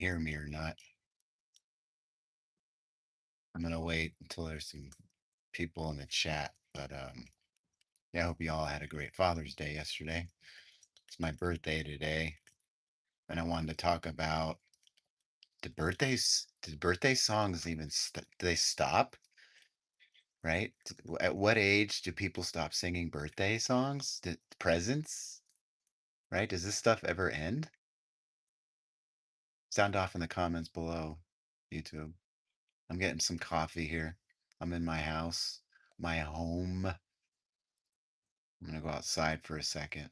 hear me or not. I'm gonna wait until there's some people in the chat. But yeah, I hope you all had a great Father's Day yesterday. It's my birthday today, and I wanted to talk about the birthdays. Did birthday songs even do they stop? Right? At what age do people stop singing birthday songs? Presents? Right? Does this stuff ever end? Sound off in the comments below, YouTube. I'm getting some coffee here. I'm in my house, my home. I'm gonna go outside for a second.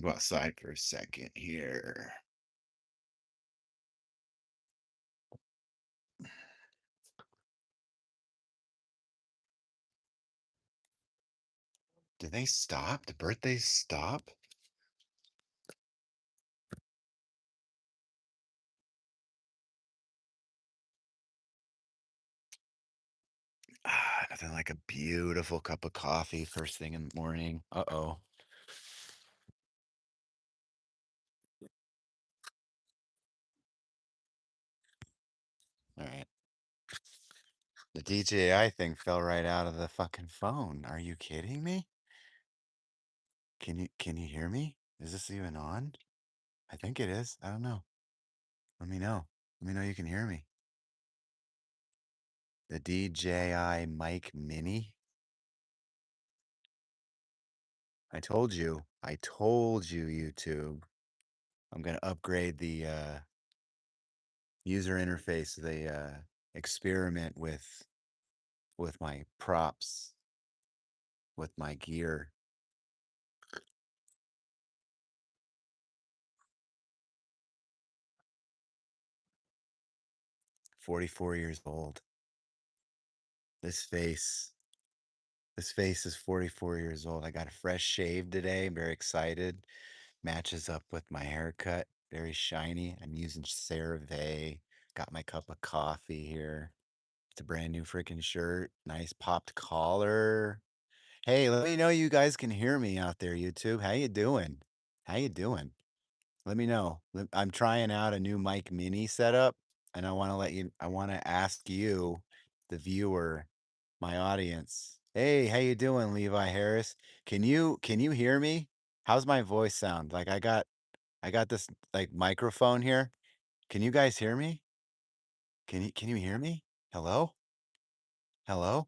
Go outside for a second here. Do they stop? Do birthdays stop? Nothing like a beautiful cup of coffee first thing in the morning. Uh-oh. All right. The DJI thing fell right out of the fucking phone. Are you kidding me? Can you hear me? Is this even on? I think it is. I don't know. Let me know. Let me know you can hear me. The DJI Mic Mini. I told you. I told you, YouTube. I'm gonna upgrade the user interface, the experiment with my props, with my gear. 44 years old. This face, this face is 44 years old. I got a fresh shave today. I'm very excited. Matches up with my haircut. Very shiny. I'm using CeraVe. Got my cup of coffee here. It's a brand new freaking shirt. Nice popped collar. Hey, let me know you guys can hear me out there, YouTube. How you doing? How you doing? Let me know. I'm trying out a new mic mini setup, and I want to ask you, the viewer, my audience. Hey, how you doing, Levi Harris? Can you hear me? How's my voice sound? Like I got this like microphone here. Can you guys hear me? Can you hear me? Hello? Hello?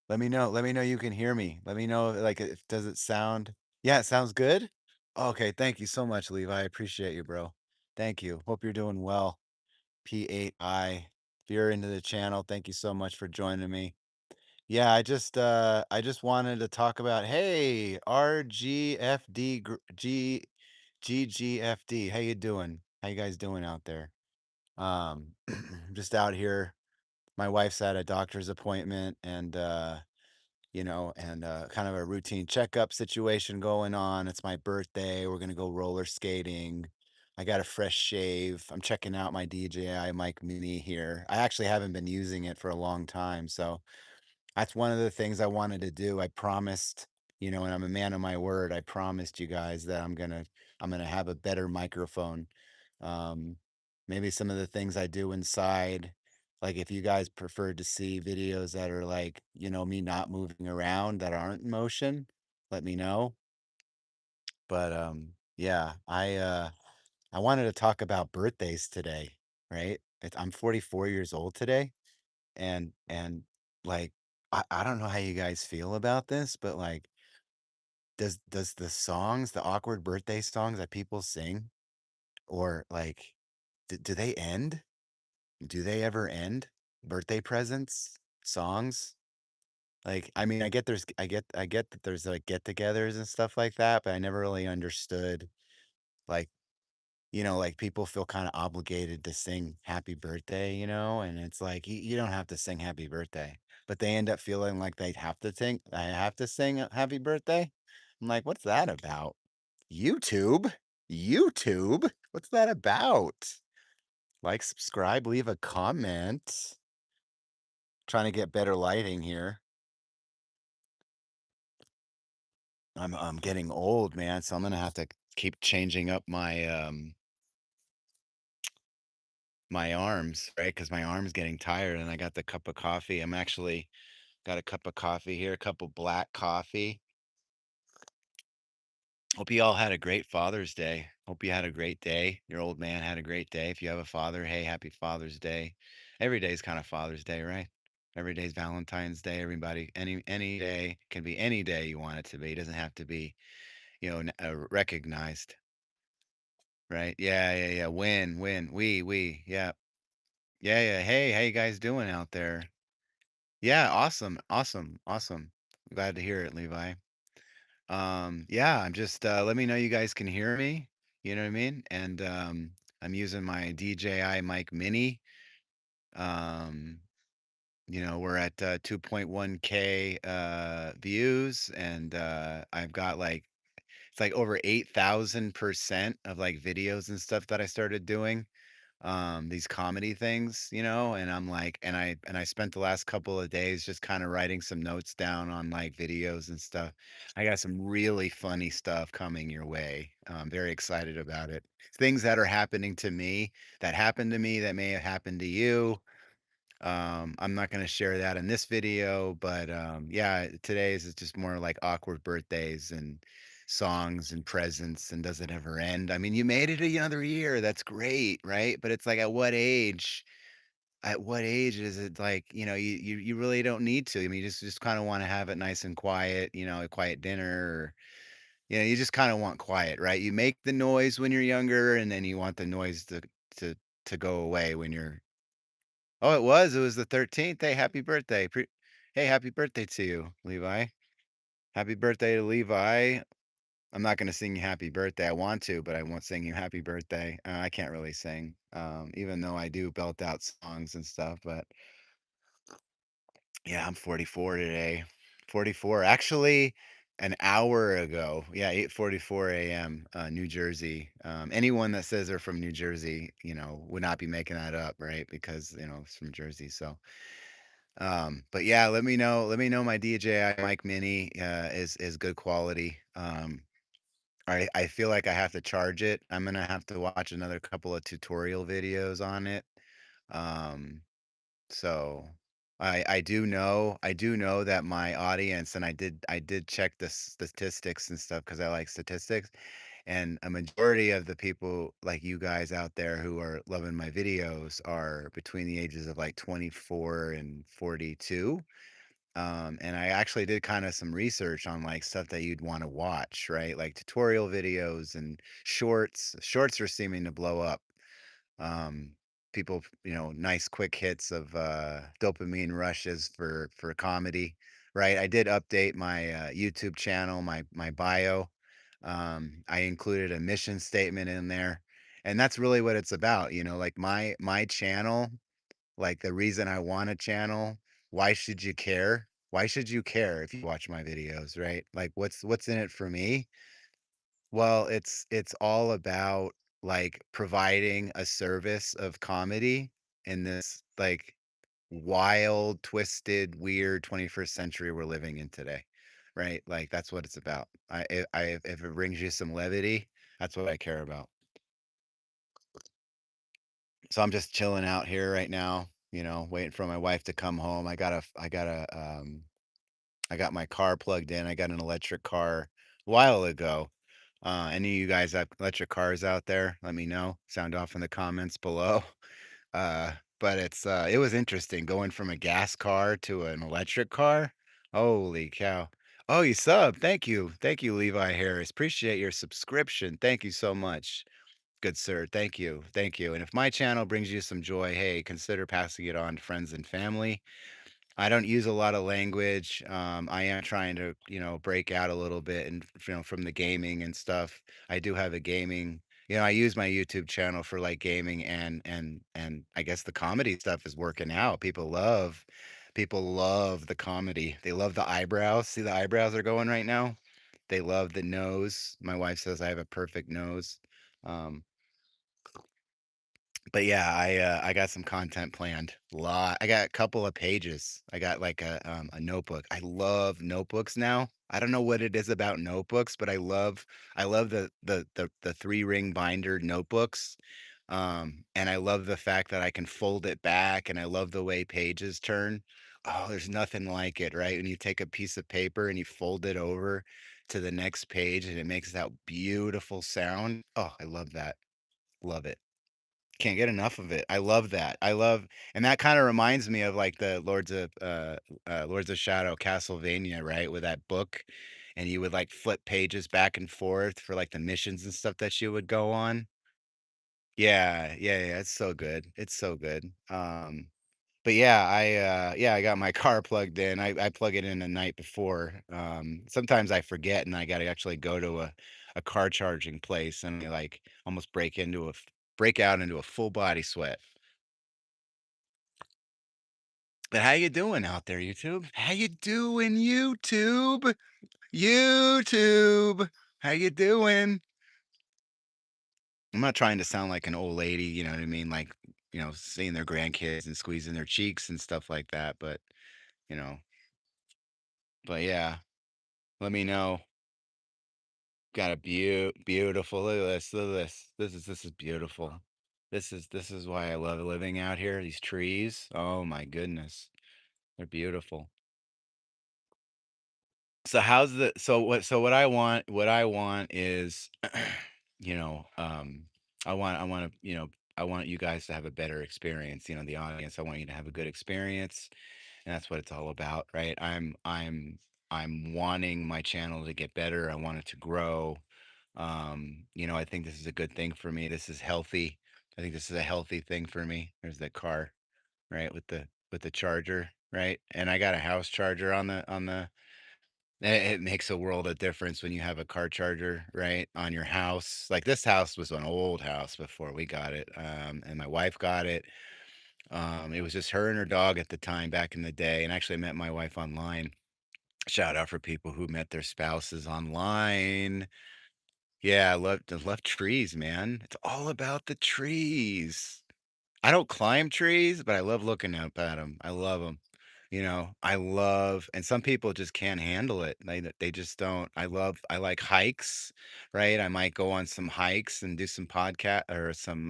Let me know. Let me know you can hear me. Let me know like if does it sound. Yeah, it sounds good. Okay, thank you so much, Levi. I appreciate you, bro. Thank you. Hope you're doing well. P8I. If you're into the channel, thank you so much for joining me. Yeah, I just wanted to talk about hey, RGFD GGFD. How you doing? How you guys doing out there? Just out here. My wife's at a doctor's appointment and kind of a routine checkup situation going on. It's my birthday. We're gonna go roller skating. I got a fresh shave. I'm checking out my DJI Mic Mini here. I actually haven't been using it for a long time, so that's one of the things I wanted to do. I promised, and I'm a man of my word. I promised you guys that I'm gonna have a better microphone. Um, Maybe some of the things I do inside, like if you guys prefer to see videos that are like, me not moving around that aren't in motion, let me know. But yeah, I wanted to talk about birthdays today, right? I'm 44 years old today and like I don't know how you guys feel about this, but like does the songs, the awkward birthday songs that people sing or like do they end? Do they ever end? Birthday presents, songs? Like I mean, I get that there's like get-togethers and stuff like that, but I never really understood like like people feel kind of obligated to sing happy birthday, and it's like you don't have to sing happy birthday, but they end up feeling like they have to sing. I have to sing happy birthday. I'm like, what's that about? YouTube, YouTube, what's that about? Like, subscribe, leave a comment. Trying to get better lighting here. I'm getting old, man, so I'm gonna have to keep changing up my arms, right? Because my arm's getting tired, and I got the cup of coffee. I'm actually got a cup of coffee here, a cup of black coffee. Hope you all had a great Father's Day. Hope you had a great day. Your old man had a great day. If you have a father, hey, happy Father's Day. Every day's kind of Father's Day, right? Every day's Valentine's Day. Everybody, any day can be any day you want it to be. It doesn't have to be, recognized, right? Yeah, yeah, yeah. Win. We. Yeah, yeah, yeah. Hey, how you guys doing out there? Yeah, awesome, awesome, awesome. Glad to hear it, Levi. Yeah, I'm just let me know you guys can hear me. You know what I mean? And I'm using my DJI Mic Mini. Um, we're at 2.1K views, and I've got like it's like over 8,000% of like videos and stuff that I started doing, these comedy things, and I'm like, and I spent the last couple of days just kind of writing some notes down on like videos and stuff. I got some really funny stuff coming your way. I'm very excited about it. Things that are happening to me, that happened to me, that may have happened to you. I'm not going to share that in this video, but yeah, today's is just more like awkward birthdays and songs and presents and does it ever end? I mean, you made it another year. That's great, right? But it's like at what age? At what age is it like, you really don't need to. I mean, you just kind of want to have it nice and quiet, a quiet dinner or you just kind of want quiet, right? You make the noise when you're younger and then you want the noise to to go away when you're. Oh, it was the 13th. Hey, happy birthday. Hey, happy birthday to you, Levi. Happy birthday to Levi. I'm not gonna sing you happy birthday. I want to, but I won't sing you happy birthday. I can't really sing, even though I do belt out songs and stuff, but yeah, I'm 44 today. 44. Actually, an hour ago. Yeah, 8:44 AM, New Jersey. Anyone that says they're from New Jersey, would not be making that up, right? Because, it's from Jersey, so but yeah, let me know my DJI Mic Mini is good quality. I feel like I have to charge it. I'm gonna have to watch another couple of tutorial videos on it. Um, so I do know that my audience, and I did check the statistics and stuff because I like statistics, and a majority of the people like you guys out there who are loving my videos are between the ages of like 24 and 42. And I actually did kind of some research on like stuff that you'd want to watch, right? Like tutorial videos and shorts. Shorts are seeming to blow up. Um, People, nice quick hits of dopamine rushes for comedy, right? I did update my YouTube channel, my bio. I included a mission statement in there, and that's really what it's about. Like my channel, like, the reason I want a channel, why should you care? Why should you care if you watch my videos, right? Like, what's in it for me? Well, it's all about, like, providing a service of comedy in this, like, wild, twisted, weird 21st century we're living in today, right? Like, that's what it's about. If it brings you some levity, that's what I care about. So I'm just chilling out here right now, waiting for my wife to come home. I got my car plugged in. I got an electric car a while ago. Any of you guys have electric cars out there? Let me know. Sound off in the comments below. But it was interesting going from a gas car to an electric car. Holy cow. Oh, you sub. Thank you. Thank you, Levi Harris. Appreciate your subscription. Thank you so much. Good sir, thank you, thank you, and if my channel brings you some joy, hey, consider passing it on to friends and family. I don't use a lot of language. I am trying to, break out a little bit and, from the gaming and stuff. I do have a gaming, I use my YouTube channel for like gaming and I guess the comedy stuff is working out. People love the comedy. They love the eyebrows. See the eyebrows are going right now? They love the nose. My wife says I have a perfect nose. Um, But yeah, I got some content planned. Lot I got a couple of pages. I got like a notebook. I love notebooks now. I don't know what it is about notebooks, but I love the 3-ring binder notebooks. And I love the fact that I can fold it back and I love the way pages turn. Oh, there's nothing like it, right? When you take a piece of paper and you fold it over to the next page and it makes that beautiful sound. Oh, I love that. Love it. Can't get enough of it. I love that. I love and that kinda reminds me of, like, the Lords of Shadow, Castlevania, right, with that book, and you would, like, flip pages back and forth for, like, the missions and stuff that you would go on. Yeah, yeah, yeah, it's so good. It's so good. But yeah, I got my car plugged in. I plug it in the night before. Sometimes I forget and I gotta actually go to a car charging place and, like, almost break out into a full body sweat. But how you doing out there, YouTube? How you doing, YouTube? YouTube, how you doing? I'm not trying to sound like an old lady, you know what I mean? Like, seeing their grandkids and squeezing their cheeks and stuff like that, you know, but yeah, let me know. Got a beautiful look at this, look at this. This is beautiful. This is why I love living out here. These trees. Oh my goodness. They're beautiful. So what I want is you know, I want you guys to have a better experience, the audience. I want you to have a good experience, and that's what it's all about, right? I'm wanting my channel to get better. I want it to grow. I think this is a good thing for me. This is healthy. I think this is a healthy thing for me. There's that car, right, with the charger, right? And I got a house charger on the it makes a world of difference when you have a car charger, right, on your house. Like, this house was an old house before we got it, and my wife got it. It was just her and her dog at the time back in the day, and actually I met my wife online. Shout out for people who met their spouses online. Yeah, I love trees, man. It's all about the trees. I don't climb trees, but I love looking up at them. I love them. I love and some people just can't handle it. They just don't. I like hikes, right? I might go on some hikes and do some podcast or some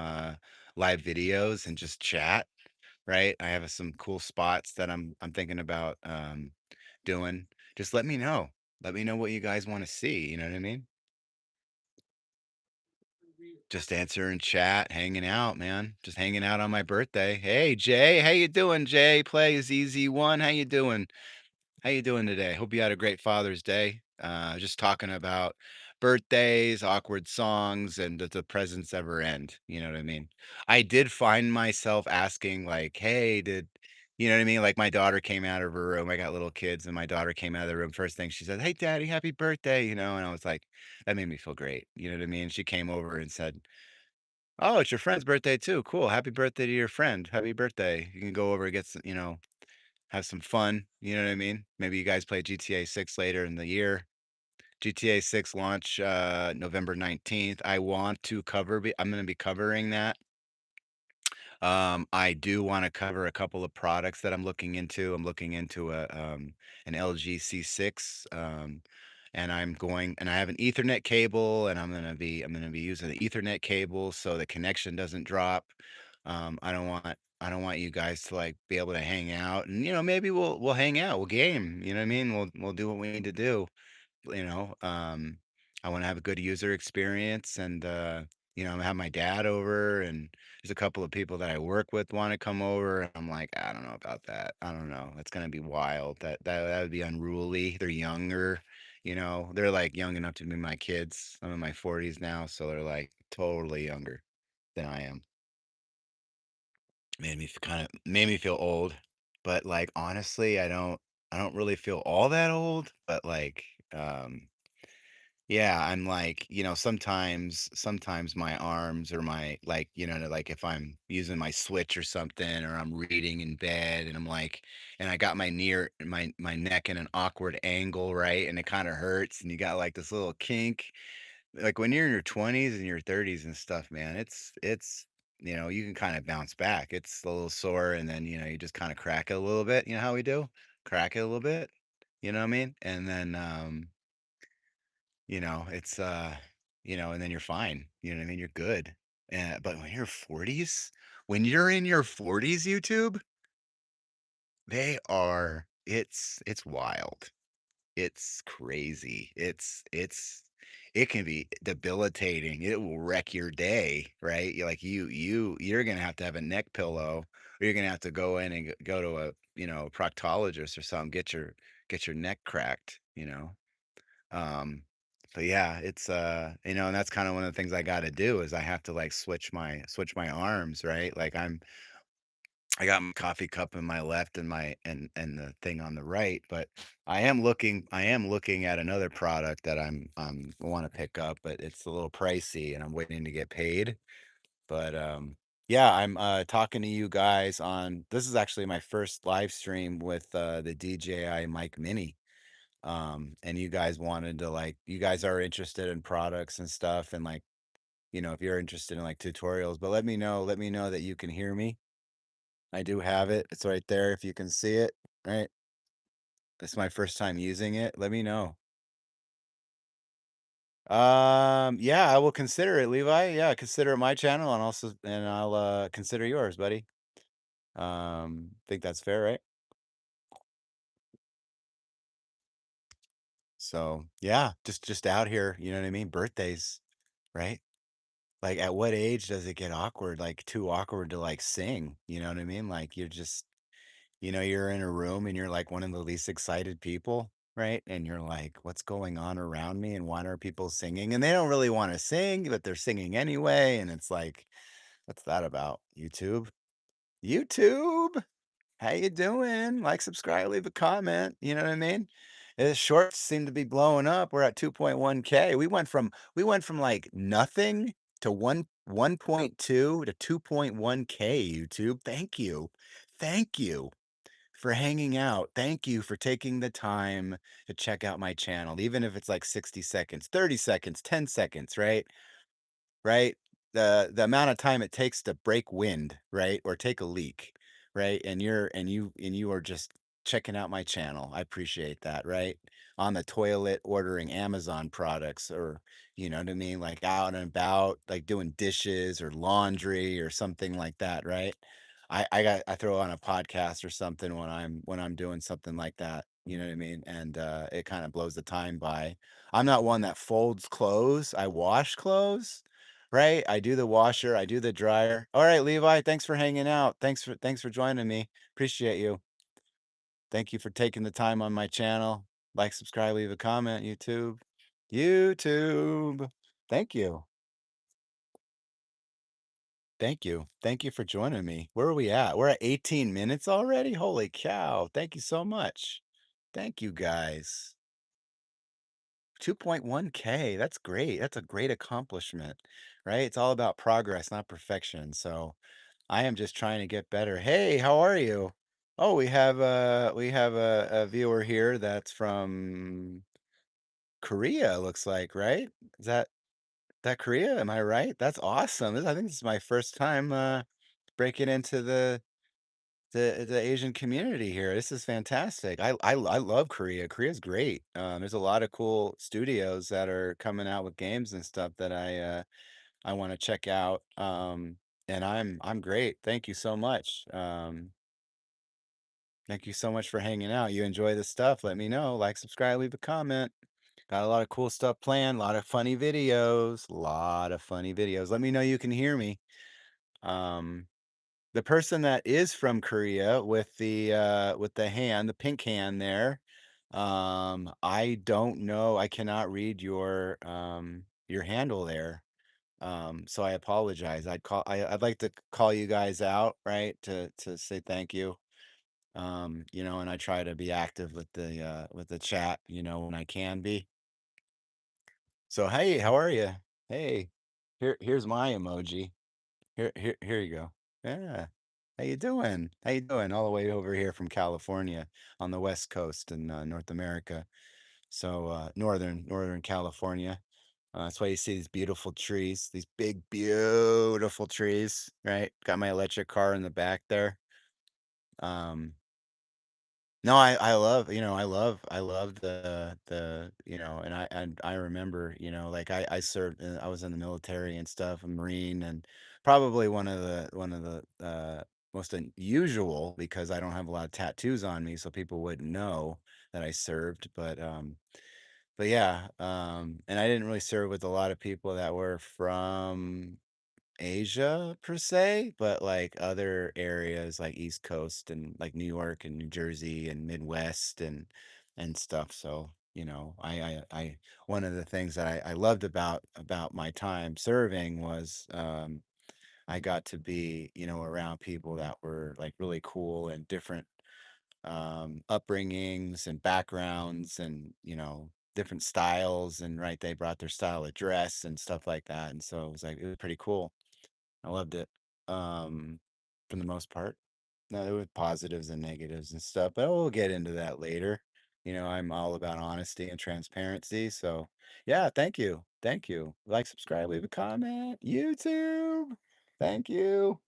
live videos and just chat, right? I have some cool spots that I'm thinking about doing. Just let me know. Let me know what you guys want to see, you know what I mean? Just answering chat, hanging out, man. Just hanging out on my birthday. Hey, Jay, how you doing, Jay? Play is easy one. How you doing? How you doing today? Hope you had a great Father's Day. Just talking about birthdays, awkward songs, and does the presents ever end? You know what I mean? I did find myself asking, like, "Hey, did?" You know what I mean? Like my daughter came out of her room. I got little kids, and my daughter came out of the room. First thing she said, "Hey, Daddy, happy birthday!" And I was like, that made me feel great. You know what I mean? She came over and said, "Oh, it's your friend's birthday too. Cool. Happy birthday to your friend. Happy birthday. You can go over and get some, have some fun." You know what I mean? Maybe you guys play GTA 6 later in the year. GTA 6 launch November 19th. I'm going to be covering that. I do want to cover a couple of products that I'm looking into. I'm looking into an LG C6 and I have an Ethernet cable and I'm going to be using the Ethernet cable so the connection doesn't drop. I don't want you guys to like be able to hang out and maybe we'll hang out, we'll game, you know what I mean? We'll do what we need to do you know, um, I want to have a good user experience and, have my dad over and there's a couple of people that I work with want to come over. And I'm like, I don't know about that. I don't know. That's going to be wild. That would be unruly. They're younger, they're like young enough to be my kids. I'm in my 40s now. So they're like totally younger than I am. Made me feel old, but like, honestly, I don't really feel all that old, but like, yeah, I'm like, sometimes my arms or my like, like if I'm using my Switch or something or I'm reading in bed and I'm like and I got my neck in an awkward angle, right? And it kind of hurts and you got like this little kink. Like when you're in your 20s and your 30s and stuff, man, it's you can kind of bounce back. It's a little sore, and then, you just kind of crack it a little bit. You know how we do? Crack it a little bit. You know what I mean? And then, it's, and then you're fine. You know what I mean? You're good. But when you're in your 40s, YouTube, it's wild. It's crazy. It can be debilitating. It will wreck your day, right? You're gonna have to have a neck pillow, or you're gonna have to go in and go to a, proctologist or something, get your neck cracked. Um, but yeah, and that's kind of one of the things I got to do is I have to like switch my arms, right? Like I got my coffee cup in my left and and the thing on the right, but I am looking at another product that I'm want to pick up, but it's a little pricey and I'm waiting to get paid. But yeah, I'm talking to you guys on this is actually my first live stream with the DJI Mic Mini. And you guys are interested in products and stuff, and like, if you're interested in like tutorials, but let me know that you can hear me. I do have it. It's right there if you can see it, right? It's my first time using it. Let me know. Yeah, I will consider it, Levi. Yeah, consider it my channel and I'll consider yours, buddy. Think that's fair, right? So, yeah, just out here, you know what I mean? Birthdays, right? Like at what age does it get awkward? Like too awkward to like sing, you know what I mean? Like you're in a room and you're like one of the least excited people, right? And you're like, what's going on around me? And why are people singing? And they don't really want to sing, but they're singing anyway. And it's like, what's that about? YouTube? YouTube? How you doing? Like, subscribe, leave a comment. You know what I mean? The shorts seem to be blowing up. We're at 2.1K. We went from like nothing to 1.2 to 2.1K, YouTube. Thank you. Thank you for hanging out. Thank you for taking the time to check out my channel, even if it's like 60 seconds, 30 seconds, 10 seconds, right? Right? The amount of time it takes to break wind, right? Or take a leak, right? And you are just checking out my channel. I appreciate that, right? On the toilet ordering Amazon products, or you know what I mean? Like out and about, like doing dishes or laundry or something like that, right? I throw on a podcast or something when I'm doing something like that. You know what I mean? And it kind of blows the time by. I'm not one that folds clothes. I wash clothes, right? I do the washer, I do the dryer. All right, Levi, thanks for hanging out. Thanks for joining me. Appreciate you. Thank you for taking the time on my channel. Like, subscribe, leave a comment, YouTube. YouTube. Thank you. Thank you. Thank you for joining me. Where are we at? We're at 18 minutes already? Holy cow. Thank you so much. Thank you guys. 2.1K. That's great. That's a great accomplishment, right? It's all about progress, not perfection. So I am just trying to get better. Hey, how are you? Oh, we have a viewer here that's from Korea, looks like, right? Is that Korea? Am I right? That's awesome. I think this is my first time breaking into the Asian community here. This is fantastic. I love Korea. Korea's great. There's a lot of cool studios that are coming out with games and stuff that I want to check out. And I'm great. Thank you so much. Thank you so much for hanging out. You enjoy this stuff? Let me know. Like, subscribe, leave a comment. Got a lot of cool stuff planned. A lot of funny videos. A lot of funny videos. Let me know you can hear me. Um, the person that is from Korea with the hand, the pink hand there. I don't know. I cannot read your handle there. So I apologize. I'd like to call you guys out, right? To say thank you. And I try to be active with the chat, when I can be. So hey, how are you? Hey, here's my emoji. Here you go. Yeah. How you doing? How you doing? All the way over here from California on the West Coast in North America. So northern California. That's why you see these beautiful trees, these big, beautiful trees, right? Got my electric car in the back there. Um, no, I love, I love and I remember, like I served, I was in the military and stuff, a Marine, and probably one of the most unusual because I don't have a lot of tattoos on me, so people wouldn't know that I served, but yeah, and I didn't really serve with a lot of people that were from Asia per se, but like other areas like East Coast and like New York and New Jersey and Midwest and stuff. So, I one of the things that I loved about my time serving was I got to be, around people that were like really cool and different upbringings and backgrounds and different styles, and right, they brought their style of dress and stuff like that, and so it was pretty cool. I loved it, um, for the most part. Now there were positives and negatives and stuff, but we'll get into that later. I'm all about honesty and transparency, so yeah, thank you. Like, subscribe, leave a comment. YouTube, thank you.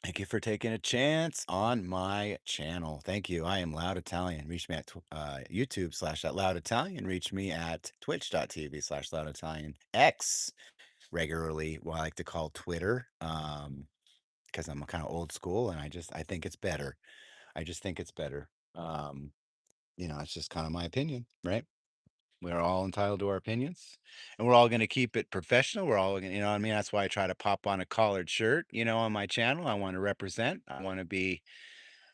Thank you for taking a chance on my channel. Thank you. I am Loud Italian. Reach me at YouTube slash at Loud Italian. Reach me at twitch.tv slash Loud Italian. X regularly, what I like to call Twitter, because I'm kind of old school and I think it's better. I just think it's better. It's just kind of my opinion, right? We're all entitled to our opinions, and we're all going to keep it professional. We're all going to, you know what I mean? That's why I try to pop on a collared shirt, on my channel. I want to represent. I want to be,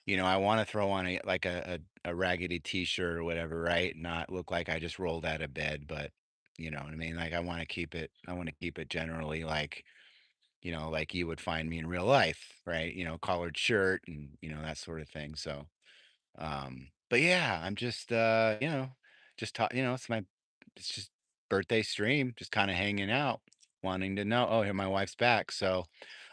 I want to throw on a raggedy t-shirt or whatever, right? Not look like I just rolled out of bed, but you know what I mean? Like I want to keep it generally like you would find me in real life, right? Collared shirt and, that sort of thing. So, but yeah, I'm just, it's just birthday stream, just kind of hanging out, wanting to know. Oh, here my wife's back. So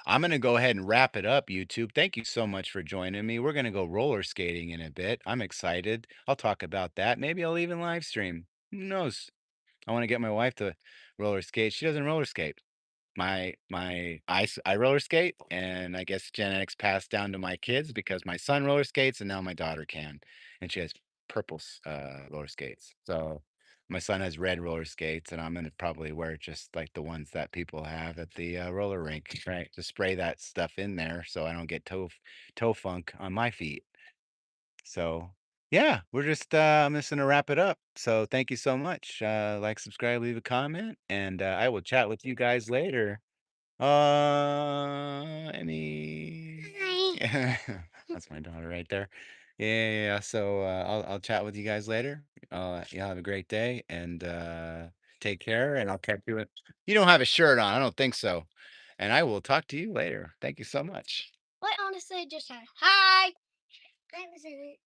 I'm going to go ahead and wrap it up, YouTube. Thank you so much for joining me. We're going to go roller skating in a bit. I'm excited. I'll talk about that. Maybe I'll even live stream. Who knows? I want to get my wife to roller skate. She doesn't roller skate. I roller skate, and I guess genetics passed down to my kids because my son roller skates and now my daughter can, and she has roller skates. So my son has red roller skates, and I'm gonna probably wear just like the ones that people have at the roller rink, right? To spray that stuff in there so I don't get toe funk on my feet. So yeah, I'm just gonna wrap it up. So thank you so much. Like, subscribe, leave a comment, and I will chat with you guys later. Any Hi. That's my daughter right there. Yeah, yeah, yeah. So, I'll chat with you guys later. Y'all have a great day and, take care, and I'll catch you in. You don't have a shirt on, I don't think so. And I will talk to you later. Thank you so much. What honestly just said hi. That was it.